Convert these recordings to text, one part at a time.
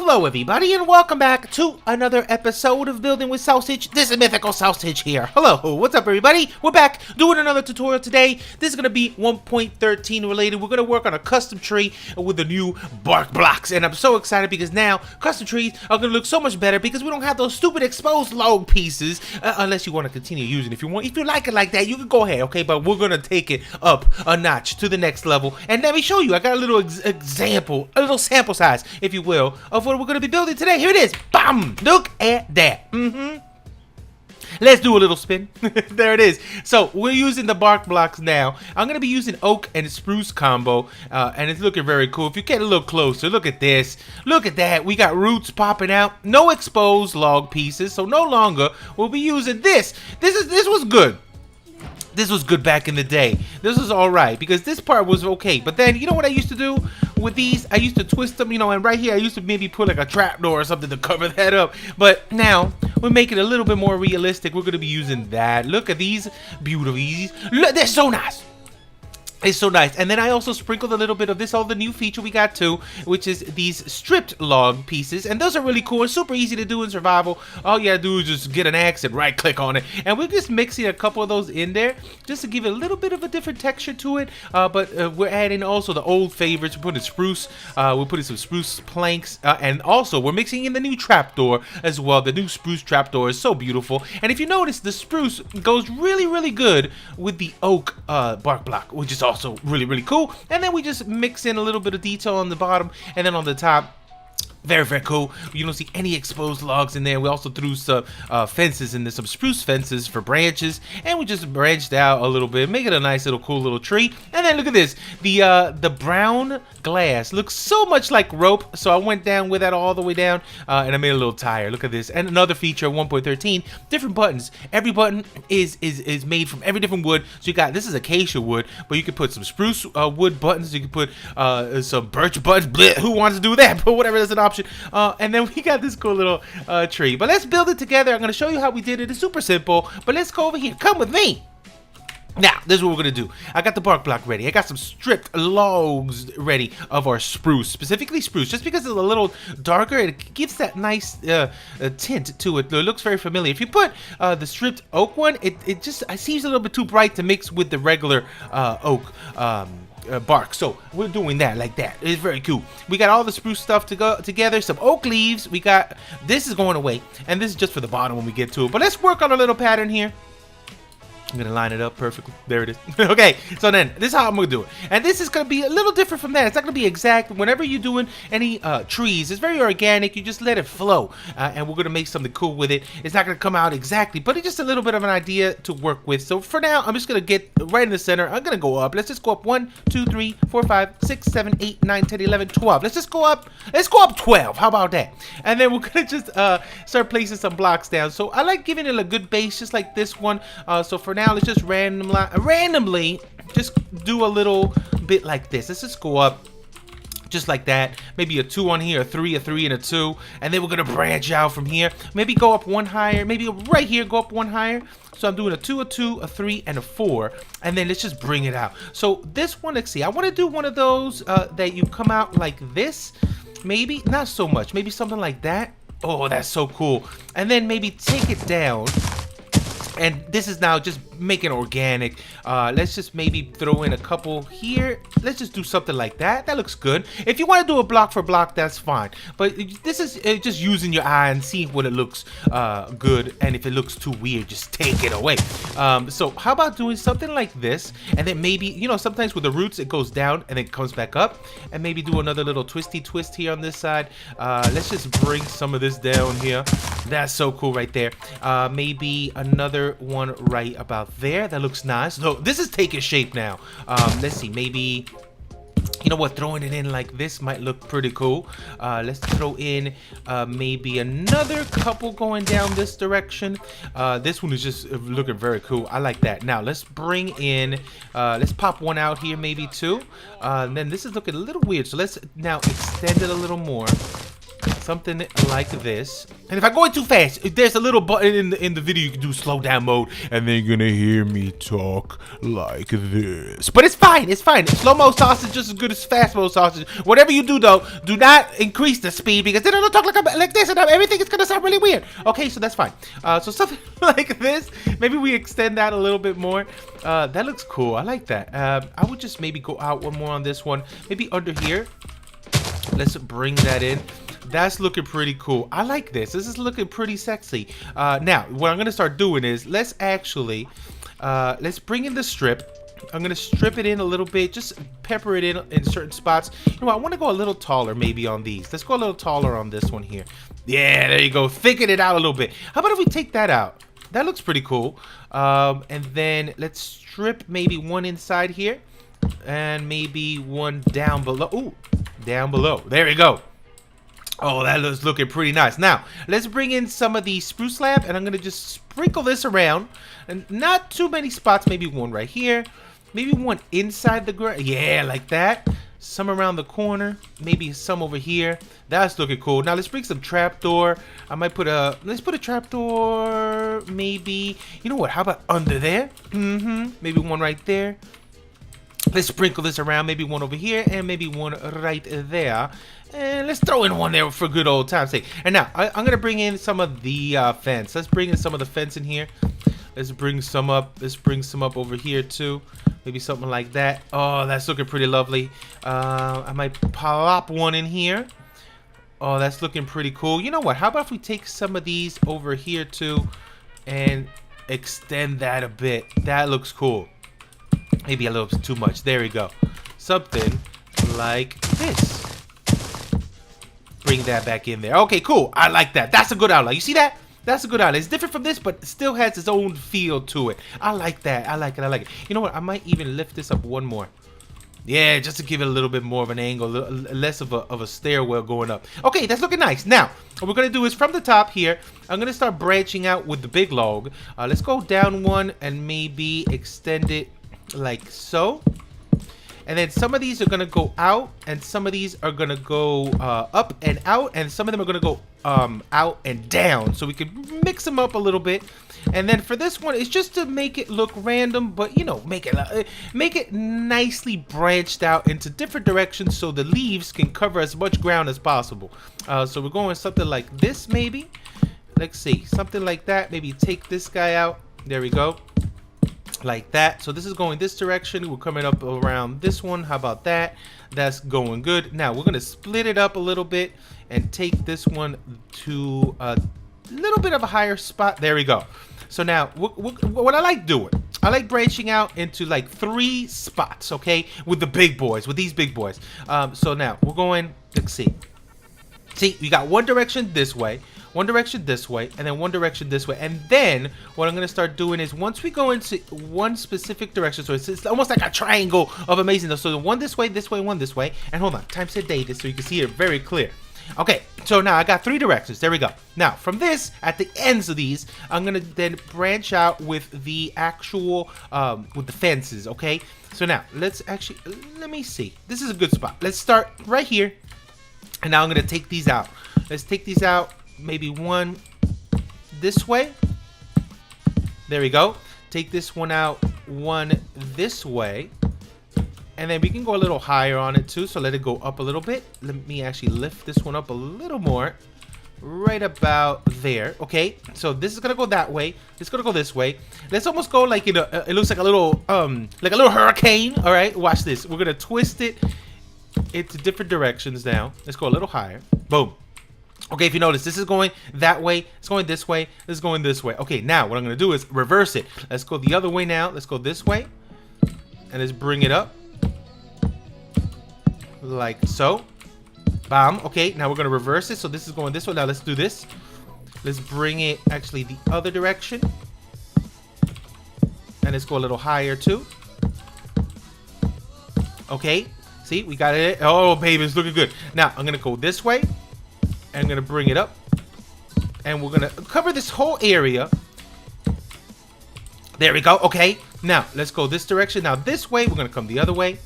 Hello everybody and welcome back to another episode of Building with Sausage. This is TheMythicalSausage here. Hello, what's up everybody? We're back doing another tutorial today. This is going to be 1.13 related. We're going to work on a custom tree with the new bark blocks. And I'm so excited because now custom trees are going to look so much better because we don't have those stupid exposed log pieces unless you want to continue using it. If you like it like that, you can go ahead, okay? But we're going to take it up a notch to the next level. And let me show you. I got a little example, a little sample size, if you will, of what we're going to be building today. Here it is. Bam! Look at that. Let's do a little spin. There it is. So we're using the bark blocks now. I'm going to be using oak and spruce combo, and it's looking very cool. If you get a little closer, look at this. Look at that. We got roots popping out. No exposed log pieces, so no longer we'll be using this. This was good. This was good back in the day. This was all right because this part was okay. But then, you know what I used to do with these? I used to twist them, you know, and right here I used to maybe put like a trapdoor or something to cover that up. But now we're making it a little bit more realistic. We're going to be using that. Look at these beauties. Look, they're so nice. It's so nice. And then I also sprinkled a little bit of this, all the new feature we got too, which is these stripped log pieces. And those are really cool. It's super easy to do in survival. All you gotta do is just get an axe and right click on it. And we're just mixing a couple of those in there just to give it a little bit of a different texture to it. But we're adding also the old favorites. We're putting spruce. We're putting some spruce planks. And also we're mixing in the new trapdoor as well. The new spruce trapdoor is so beautiful. And if you notice, the spruce goes really, really good with the oak bark block, which is also really cool. And then we just mix in a little bit of detail on the bottom and then on the top. Very cool. You don't see any exposed logs in there. We also threw some fences in there, some spruce fences for branches, and we just branched out a little bit, make it a nice little cool little tree. And then look at this, the brown glass looks so much like rope, so I went down with that all the way down, and I made a little tire. Look at this. And another feature, 1.13, different buttons. Every button is made from every different wood. So you got, this is acacia wood, but you can put some spruce wood buttons. You can put some birch buttons. Bleh, who wants to do that? But whatever, that's an option. And then we got this cool little tree. But let's build it together. I'm going to show you how we did it. It's super simple. But let's go over here. Come with me. Now, this is what we're going to do. I got the bark block ready. I got some stripped logs ready of our spruce. Specifically spruce. Just because it's a little darker, it gives that nice tint to it. It looks very familiar. If you put the stripped oak one, it seems a little bit too bright to mix with the regular oak bark. So we're doing that like that. It's very cool. We got all the spruce stuff to go together, some oak leaves. We got, this is going away, and this is just for the bottom when we get to it. But let's work on a little pattern here. I'm gonna line it up perfectly. There it is. Okay, so then this is how I'm gonna do it, and this is gonna be a little different from that. It's not gonna be exact. Whenever you're doing any trees, it's very organic. You just let it flow, and we're gonna make something cool with it. It's not gonna come out exactly, but it's just a little bit of an idea to work with. So for now, I'm just gonna get right in the center. I'm gonna go up. Let's just go up 1, 2, 3, 4, 5, 6, 7, 8, 9, 10, 11, 12. Let's just go up. Let's go up 12. How about that? And then we're gonna just start placing some blocks down. So I like giving it a good base, just like this one. So for now, let's just randomly just do a little bit like this. Let's just go up just like that. Maybe a 2 on here, a 3, and a 2. And then we're going to branch out from here. Maybe go up 1 higher. Maybe right here, go up 1 higher. So I'm doing a 2, a 2, a 3, and a 4. And then let's just bring it out. So this one, let's see. I want to do one of those that you come out like this. Maybe, not so much. Maybe something like that. Oh, that's so cool. And then maybe take it down. And this is now just making organic. Let's just maybe throw in a couple here. Let's just do something like that. That looks good. If you want to do a block for block, that's fine. But this is just using your eye and seeing what it looks good. And if it looks too weird, just take it away. So how about doing something like this? And then maybe, you know, sometimes with the roots, it goes down and it comes back up. And maybe do another little twisty twist here on this side. Let's just bring some of this down here. That's so cool right there. Maybe another one right about there. That looks nice. So this is taking shape now. Let's see, maybe, you know what, throwing it in like this might look pretty cool. Let's throw in maybe another couple going down this direction. This one is just looking very cool. I like that. Now let's bring in, let's pop one out here, maybe 2. And then this is looking a little weird, so let's now extend it a little more. something like this. And if I'm going too fast, there's a little button in the video you can do slow down mode, and then you're gonna hear me talk like this. But it's fine, it's fine. Slow-mo sausage just as good as fast-mo sausage. Whatever you do though, do not increase the speed, because then it'll talk like this, and everything is gonna sound really weird. Okay, so that's fine. So something like this. Maybe we extend that a little bit more. That looks cool. I like that. I would just maybe go out one more on this one. Maybe under here. Let's bring that in. That's looking pretty cool. I like this. This is looking pretty sexy. Now, what I'm gonna start doing is let's bring in the strip. I'm gonna strip it in a little bit, just pepper it in certain spots. You know what? I want to go a little taller maybe on these. Let's go a little taller on this one here. Yeah, there you go. Thicken it out a little bit. How about if we take that out? That looks pretty cool. And then let's strip maybe one inside here, and maybe one down below. Ooh, down below. There we go. Oh, that looks looking pretty nice. Now, let's bring in some of the spruce slab, and I'm going to just sprinkle this around. And not too many spots, maybe one right here. Maybe one inside the ground. Yeah, like that. Some around the corner. Maybe some over here. That's looking cool. Now, let's bring some trapdoor. I might put let's put a trapdoor, maybe. You know what? How about under there? Maybe one right there. Let's sprinkle this around, maybe one over here, and maybe one right there. And let's throw in one there for good old time's sake. And now, I'm going to bring in some of the fence. Let's bring in some of the fence in here. Let's bring some up. Let's bring some up over here, too. Maybe something like that. Oh, that's looking pretty lovely. I might pop one in here. Oh, that's looking pretty cool. You know what? How about if we take some of these over here, too, and extend that a bit? That looks cool. Maybe a little too much. There we go. Something like this. Bring that back in there. Okay, cool. I like that. That's a good outline. You see that? That's a good outline. It's different from this, but it still has its own feel to it. I like that. I like it. I like it. You know what? I might even lift this up one more. Yeah, just to give it a little bit more of an angle, less of a stairwell going up. Okay, that's looking nice. Now, what we're going to do is from the top here, I'm going to start branching out with the big log. Let's go down one and maybe extend it like so. And then some of these are going to go out, and some of these are going to go up and out, and some of them are going to go out and down, so we can mix them up a little bit. And then for this one, it's just to make it look random, but you know, make it nicely branched out into different directions so the leaves can cover as much ground as possible. So we're going something like this, maybe. Let's see, something like that. Maybe take this guy out. There we go. Like that. So this is going this direction. We're coming up around this one. How about that? That's going good. Now we're going to split it up a little bit and take this one to a little bit of a higher spot. There we go. So now what I like doing, I like branching out into like 3 spots, okay, with the big boys, with these big boys. So now we're going, let's see, we got one direction this way, one direction this way, and then one direction this way. And then what I'm going to start doing is once we go into one specific direction, so it's almost like a triangle of amazingness. So the one this way, one this way. And hold on, time set data so you can see it very clear. Okay, so now I got 3 directions. There we go. Now from this, at the ends of these, I'm going to then branch out with the actual, with the fences, okay? So now let's actually, let me see. This is a good spot. Let's start right here. And now I'm going to take these out. Let's take these out. Maybe one this way. There we go. Take this one out, one this way. And then we can go a little higher on it too. So let it go up a little bit. Let me actually lift this one up a little more. Right about there. Okay. So this is going to go that way. It's going to go this way. Let's almost go like, it looks like a little hurricane. All right. Watch this. We're going to twist it into different directions now. Let's go a little higher. Boom. Okay, if you notice, this is going that way, it's going this way, this is going this way. Okay, now what I'm going to do is reverse it. Let's go the other way now. Let's go this way. And let's bring it up. Like so. Bam. Okay, now we're going to reverse it. So this is going this way. Now let's do this. Let's bring it actually the other direction. And let's go a little higher too. Okay, see, we got it. Oh, baby, it's looking good. Now I'm going to go this way. I'm going to bring it up. And we're going to cover this whole area. There we go. Okay. Now, let's go this direction. Now, this way, we're going to come the other way.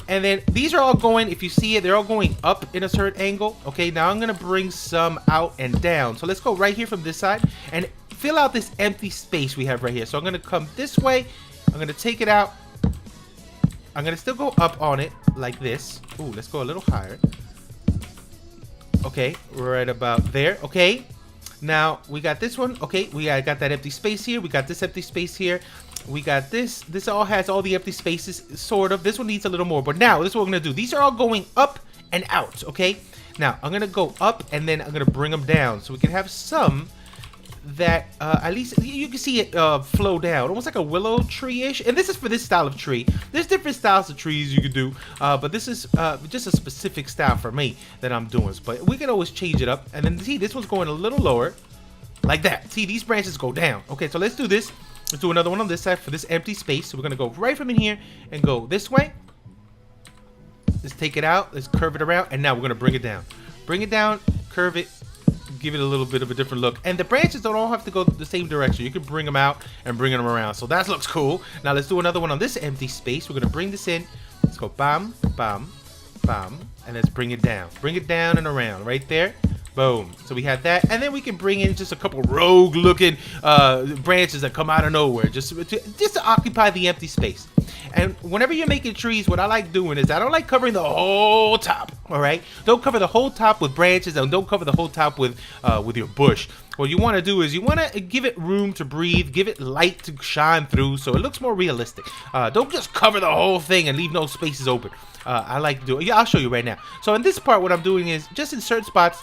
And then these are all going, if you see it, they're all going up in a certain angle. Okay, now I'm gonna bring some out and down. So let's go right here from this side and fill out this empty space we have right here. So I'm gonna come this way, I'm gonna take it out. I'm gonna still go up on it like this. Ooh, let's go a little higher. Okay, right about there. Okay, now we got this one. Okay, we got that empty space here. We got this empty space here. We got this. This all has all the empty spaces, sort of. This one needs a little more. But now, this is what we're going to do. These are all going up and out, okay? Now, I'm going to go up, and then I'm going to bring them down. So we can have some that, at least, you can see it flow down. Almost like a willow tree-ish. And this is for this style of tree. There's different styles of trees you can do. But this is just a specific style for me that I'm doing. But we can always change it up. And then, see, this one's going a little lower. Like that. See, these branches go down. Okay, so let's do this. Let's do another one on this side for this empty space. So we're going to go right from in here and go this way. Let's take it out. Let's curve it around. And now we're going to bring it down. Bring it down, curve it, give it a little bit of a different look. And the branches don't all have to go the same direction. You can bring them out and bring them around. So that looks cool. Now let's do another one on this empty space. We're going to bring this in. Let's go bam, bam, bam. And let's bring it down. Bring it down and around right there. Boom. So we have that, and then we can bring in just a couple rogue-looking branches that come out of nowhere, just to occupy the empty space. And whenever you're making trees, what I like doing is I don't like covering the whole top. All right, don't cover the whole top with branches, and don't cover the whole top with your bush. What you want to do is you want to give it room to breathe, give it light to shine through, so it looks more realistic. Don't just cover the whole thing and leave no spaces open. I like to do it. Yeah, I'll show you right now. So in this part, what I'm doing is just in certain spots,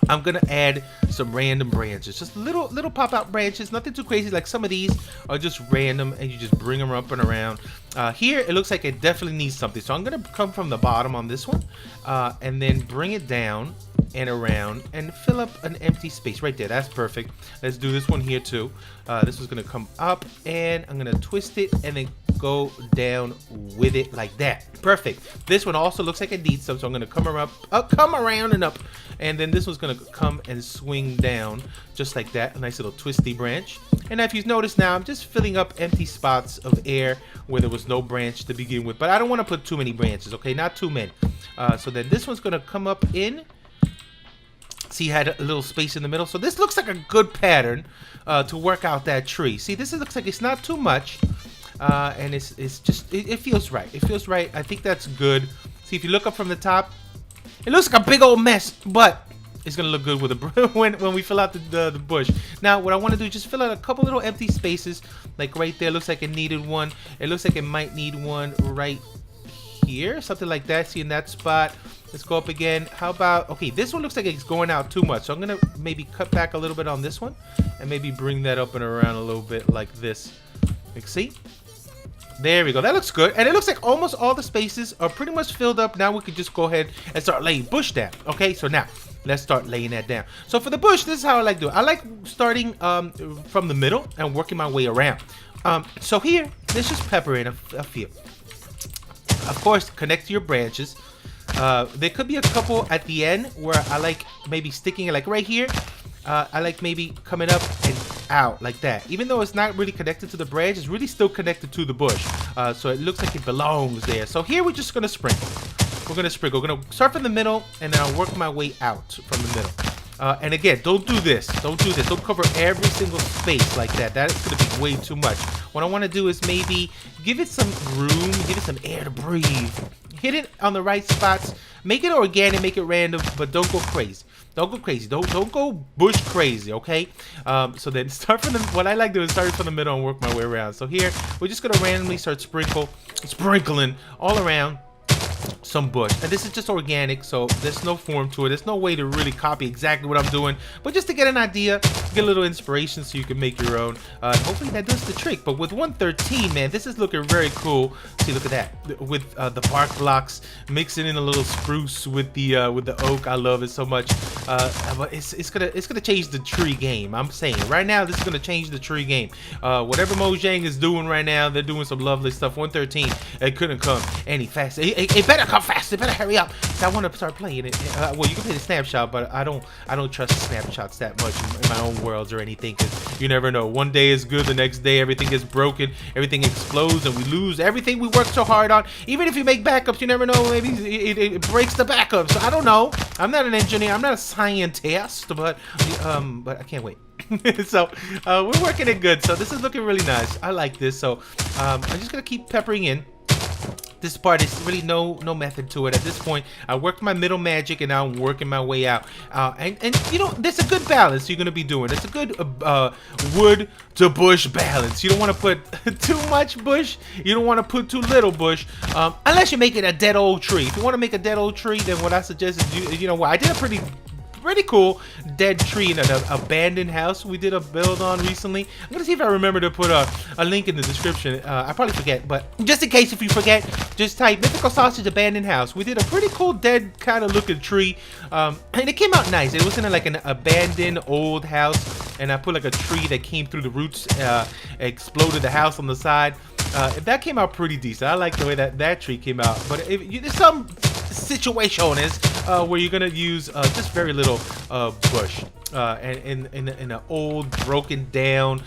I'm gonna add some random branches, just little pop-out branches, nothing too crazy. Like some of these are just random, and you just bring them up and around. Here it looks like it definitely needs something, so I'm gonna come from the bottom on this one, and then bring it down and around and fill up an empty space right there. That's perfect. Let's do this one here too. This one's gonna come up, and I'm gonna twist it and then go down with it like that. Perfect. This one also looks like it needs some, so I'm gonna come around and up, and then this one's gonna come and swing down just like that. A nice little twisty branch. And if you've noticed, now I'm just filling up empty spots of air where there was no branch to begin with, but I don't want to put too many branches, okay? Not too many. So then this one's gonna come up in. See, had a little space in the middle, so this looks like a good pattern to work out that tree. See, this looks like it's not too much, and it's just it feels right. It feels right. I think that's good. See, if you look up from the top, it looks like a big old mess, but it's gonna look good with a when we fill out the bush. Now, what I want to do is just fill out a couple little empty spaces, like right there. Looks like it needed one. It looks like it might need one right here, something like that. See, in that spot. Let's go up again. How about, okay, this one looks like it's going out too much, so I'm gonna maybe cut back a little bit on this one and maybe bring that up and around a little bit like this. Like, see? There we go. That looks good. And it looks like almost all the spaces are pretty much filled up. Now we can just go ahead and start laying bush down. Okay, so now let's start laying that down. So for the bush, this is how I like to do it. I like starting from the middle and working my way around. So here, let's just pepper in a few. Of course, connect to your branches. There could be a couple at the end where I like maybe sticking it like right here. I like maybe coming up and out like that. Even though it's not really connected to the branch, it's really still connected to the bush. So it looks like it belongs there. So here we're just gonna sprinkle. We're gonna sprinkle. We're gonna start from the middle, and then I'll work my way out from the middle. And again, don't do this. Don't do this. Don't cover every single space like that. That is going to be way too much. What I want to do is maybe give it some room, give it some air to breathe. Hit it on the right spots. Make it organic, make it random, but don't go crazy. Don't go crazy. Don't go bush crazy, okay? So then start from the, what I like to do is start from the middle and work my way around. So here, we're just going to randomly start sprinkling all around some bush, and this is just organic, so there's no form to it. There's no way to really copy exactly what I'm doing, but just to get an idea, get a little inspiration so you can make your own. Hopefully that does the trick. But with 113, man, this is looking very cool. See, look at that, with the bark blocks, mixing in a little spruce with the oak. I love it so much. But it's gonna change the tree game. I'm saying right now, this is gonna change the tree game. Whatever Mojang is doing right now, they're doing some lovely stuff. 113, it couldn't come any faster. better come fast. It better hurry up. I want to start playing it. Well, you can play the snapshot, but I don't trust snapshots that much in my own worlds or anything, because you never know. One day is good, the next day everything gets broken, everything explodes, and we lose everything we worked so hard on. Even if you make backups, you never know. Maybe it breaks the backup. So I don't know. I'm not an engineer. I'm not a scientist, but I can't wait. So we're working it good. So this is looking really nice. I like this. So I'm just gonna keep peppering in. This part is really no method to it at this point. I worked my middle magic and now I'm working my way out. And you know, there's a good balance you're gonna be doing. It's a good wood to bush balance. You don't want to put too much bush. You don't want to put too little bush, unless you're making a dead old tree. If you want to make a dead old tree, then what I suggest is you know what, I did a pretty cool dead tree in an abandoned house we did a build on recently. I'm gonna see if I remember to put a link in the description. I probably forget, but just in case if you forget, just type Mythical Sausage abandoned house. We did a pretty cool dead kind of looking tree, and it came out nice. It was in like an abandoned old house, and I put like a tree that came through the roots, exploded the house on the side. That came out pretty decent. I like the way that tree came out. But there's some situations where you're gonna use just very little bush, and in an old broken down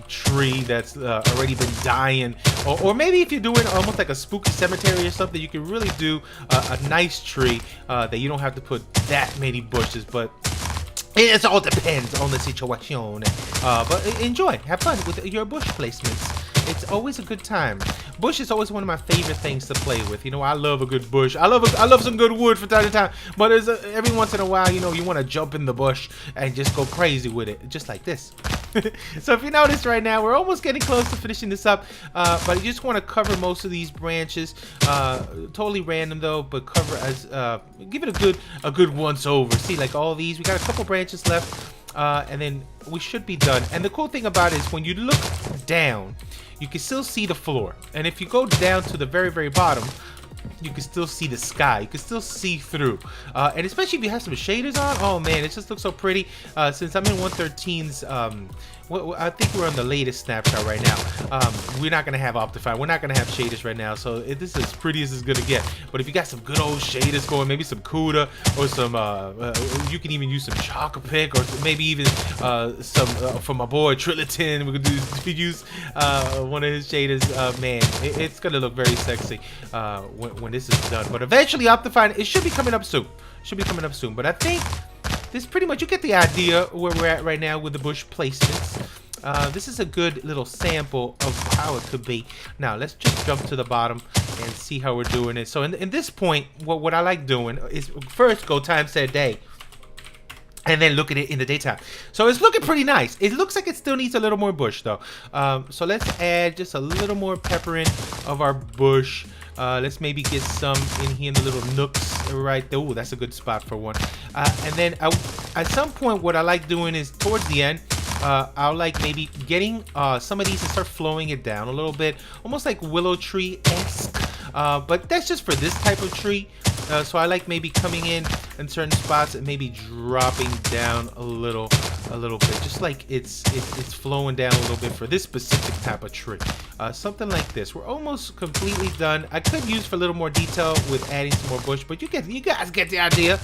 tree that's already been dying, or maybe if you're doing almost like a spooky cemetery or something, you can really do a nice tree that you don't have to put that many bushes. But it all depends on the situation. But enjoy, have fun with your bush placements. It's always a good time. Bush is always one of my favorite things to play with. You know, I love a good bush. I love some good wood from time to time. But every once in a while, you know, you want to jump in the bush and just go crazy with it, just like this. So if you notice right now, we're almost getting close to finishing this up. But I just want to cover most of these branches. Totally random though, but cover as give it a good once over. See, like all these, we got a couple branches left, and then we should be done. And the cool thing about it is when you look down, you can still see the floor, and if you go down to the very bottom, you can still see the sky. You can still see through, and especially if you have some shaders on, oh man, it just looks so pretty. Since I'm in 113's, I think we're on the latest snapshot right now. We're not gonna have Optifine. We're not gonna have shaders right now, so this is as pretty as it's gonna get. But if you got some good old shaders going, maybe some CUDA or some, you can even use some Chocopic, or maybe even some from my boy Triliton. We could use one of his shaders. Man, it's gonna look very sexy when this is done. But eventually, Optifine, it should be coming up soon. But I think this pretty much, you get the idea where we're at right now with the bush placements. This is a good little sample of how it could be. Now let's just jump to the bottom and see how we're doing it. So in this point, what I like doing is first go time set day, and then look at it in the daytime. So it's looking pretty nice. It looks like it still needs a little more bush though. So let's add just a little more pepper in of our bush. Let's maybe get some in here in the little nooks right there. Ooh, that's a good spot for one. And then at some point, what I like doing is towards the end, I'll like maybe getting some of these and start flowing it down a little bit, almost like willow tree-esque. But that's just for this type of tree. So I like maybe coming in certain spots and maybe dropping down a little bit, just like it's flowing down a little bit for this specific type of tree. Something like this. We're almost completely done. I could use for a little more detail with adding some more bush, but you guys get the idea.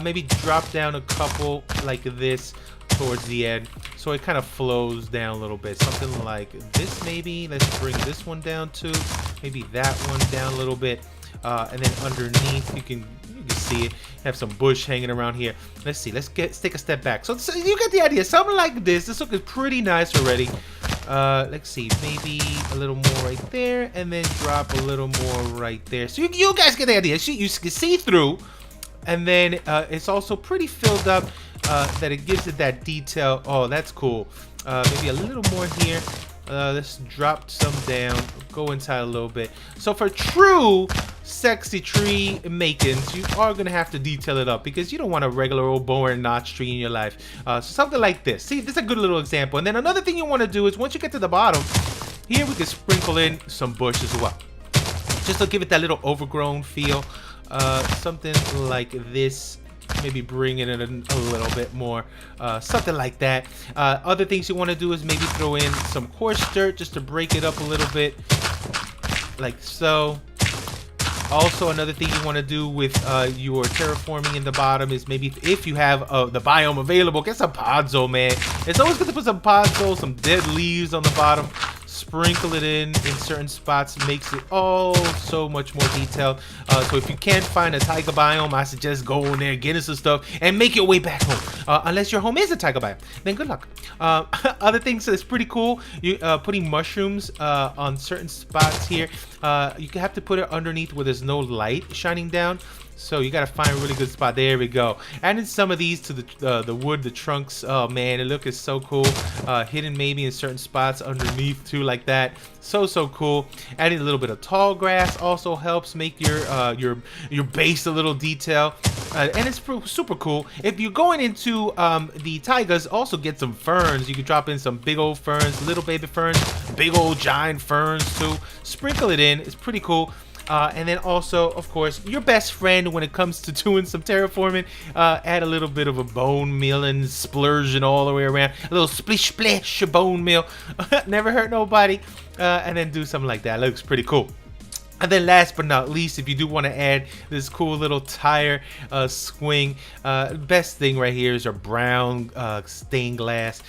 Maybe drop down a couple like this towards the end, so it kind of flows down a little bit. Something like this maybe. Let's bring this one down too. Maybe that one down a little bit. And then underneath, you can see it. Have some bush hanging around here. Let's see. Let's take a step back. So you get the idea. Something like this. This looking pretty nice already. Let's see. Maybe a little more right there, and then drop a little more right there. So you guys get the idea. You can see through, and then it's also pretty filled up. That it gives it that detail. Oh, that's cool. Maybe a little more here. Let's drop some down, go inside a little bit. So for true sexy tree makings, you are gonna have to detail it up, because you don't want a regular old boring notch tree in your life. So something like this. See, this is a good little example. And then another thing you want to do is once you get to the bottom, here we can sprinkle in some bush as well, just to give it that little overgrown feel. Something like this. Maybe bring it in a little bit more, something like that. Other things you want to do is maybe throw in some coarse dirt just to break it up a little bit, like so. Also, another thing you want to do with your terraforming in the bottom is maybe if you have the biome available, get some podzol, man. It's always good to put some podzol, some dead leaves on the bottom. Sprinkle it in certain spots, makes it all so much more detailed. So if you can't find a taiga biome, I suggest going there, getting some stuff, and make your way back home. Unless your home is a taiga biome, then good luck. Other things that's pretty cool, you putting mushrooms on certain spots here. You have to put it underneath where there's no light shining down. So you gotta find a really good spot. There we go. Adding some of these to the wood, the trunks. Oh man, the look is so cool. Hidden maybe in certain spots underneath too, like that. So cool. Adding a little bit of tall grass also helps make your base a little detail. And it's super cool. If you're going into the taigas, also get some ferns. You can drop in some big old ferns, little baby ferns, big old giant ferns too. Sprinkle it in. It's pretty cool. And then also, of course, your best friend when it comes to doing some terraforming, add a little bit of a bone meal and splurging all the way around. A little splish splash bone meal. Never hurt nobody. And then do something like that. Looks pretty cool. And then last but not least, if you do want to add this cool little tire swing, best thing right here is a brown stained glass.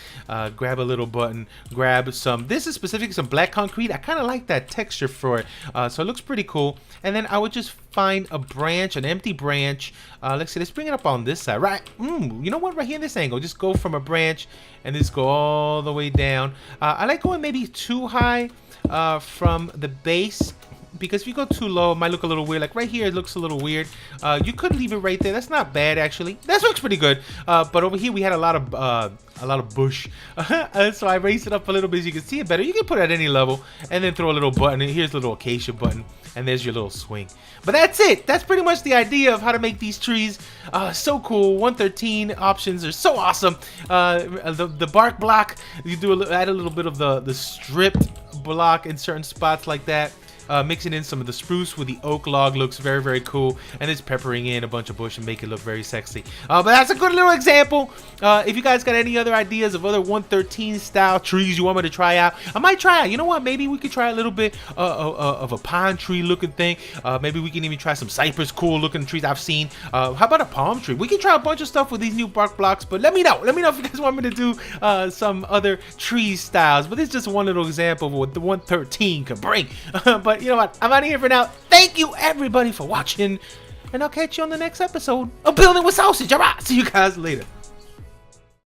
Grab a little button, grab some, this is specifically some black concrete. I kind of like that texture for it, so it looks pretty cool. And then I would just find a branch, an empty branch. Let's see, let's bring it up on this side, right? You know what, right here in this angle, just go from a branch and just go all the way down. I like going maybe too high from the base, because if you go too low, it might look a little weird. Like right here, it looks a little weird. You could leave it right there. That's not bad, actually. That looks pretty good. But over here, we had a lot of bush. So I raised it up a little bit so you can see it better. You can put it at any level, and then throw a little button. And here's a little acacia button, and there's your little swing. But that's it. That's pretty much the idea of how to make these trees. So cool. 113 options are so awesome. The bark block, you add a little bit of the stripped block in certain spots like that. Mixing in some of the spruce with the oak log looks very cool, and it's peppering in a bunch of bush and make it look very sexy. But that's a good little example. If you guys got any other ideas of other 113 style trees you want me to try out, I might try it. You know what? Maybe we could try a little bit of a pine tree looking thing. Maybe we can even try some cypress cool looking trees I've seen. How about a palm tree? We can try a bunch of stuff with these new bark blocks, but let me know. Let me know if you guys want me to do some other tree styles. But this is just one little example of what the 113 can bring. But you know what? I'm out of here for now. Thank you everybody for watching, and I'll catch you on the next episode of Building with Sausage. Alright, see you guys later.